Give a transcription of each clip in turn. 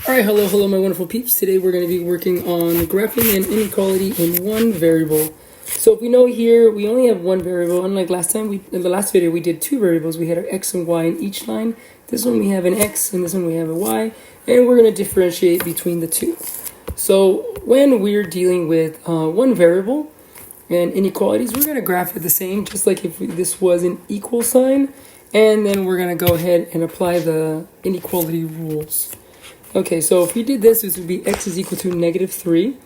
Alright, hello my wonderful peeps. Today we're going to be working on graphing an inequality in one variable. So if we know here we only have one variable, unlike last time, in the last video we did two variables. We had our x and y in each line. This one we have an x and this one we have a y, and we're going to differentiate between the two. So when we're dealing with one variable and inequalities, we're going to graph it the same, just like if this was an equal sign, and then we're going to go ahead and apply the inequality rules. Okay, so if we did this, this would be x is equal to -3.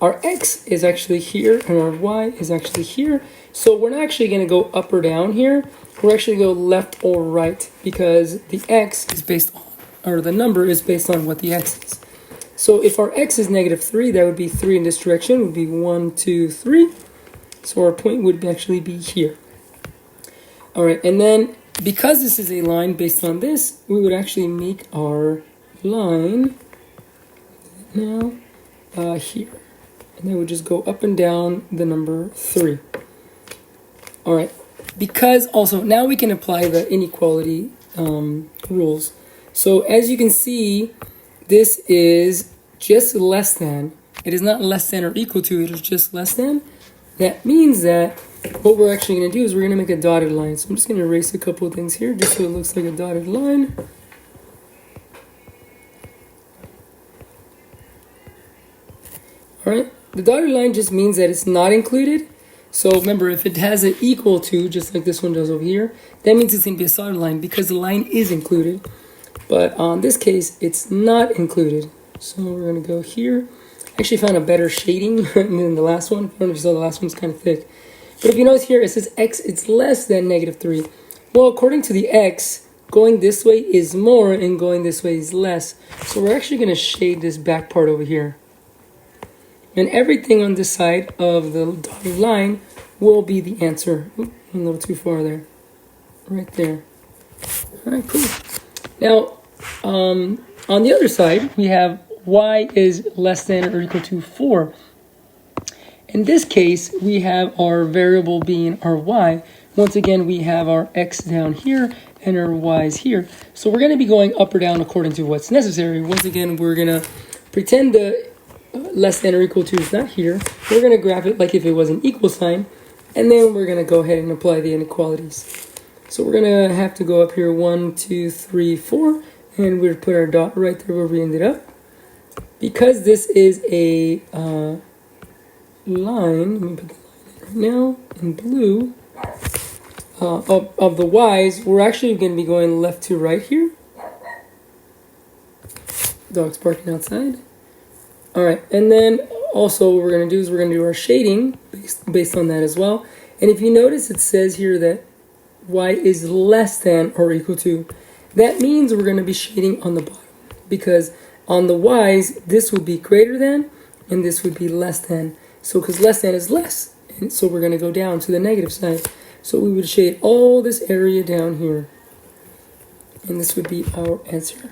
Our x is actually here, and our y is actually here. So we're not actually going to go up or down here. We're actually going to go left or right, because the x is based on, or the number is based on what the x is. So if our x is -3, that would be 3 in this direction, would be 1, 2, 3. So our point would actually be here. All right, and then because this is a line based on this, we would actually make our line now here, and then we just go up and down the number 3. All right, because also now we can apply the inequality rules. So as you can see, this is just less than. It is not less than or equal to, it is just less than. That means that what we're actually going to do is we're going to make a dotted line. So I'm just going to erase a couple of things here just so it looks like a dotted line. Alright, the dotted line just means that it's not included. So remember, if it has an equal to, just like this one does over here, that means it's going to be a solid line because the line is included. But on this case, it's not included. So we're going to go here. I actually found a better shading than the last one. I don't know if you saw, the last one's kind of thick. But if you notice here, it says x, it's less than -3. Well, according to the x, going this way is more and going this way is less. So we're actually going to shade this back part over here. And everything on this side of the dotted line will be the answer. Oop, a little too far there. Right there. All right, cool. Now, on the other side, we have y is less than or equal to 4. In this case, we have our variable being our y. Once again, we have our x down here and our y's here. So we're going to be going up or down according to what's necessary. Once again, we're going to pretend the less than or equal to is not here. We're going to graph it like if it was an equal sign, and then we're going to go ahead and apply the inequalities. So we're going to have to go up here 1, 2, 3, 4, and we'll put our dot right there where we ended up. Because this is a line, let me put the line in right now in blue, of the y's, we're actually going to be going left to right here. Dog's barking outside. All right, and then also what we're going to do is we're going to do our shading based on that as well. And if you notice, it says here that y is less than or equal to. That means we're going to be shading on the bottom, because on the y's, this would be greater than, and this would be less than. So because less than is less, and so we're going to go down to the negative side. So we would shade all this area down here, and this would be our answer.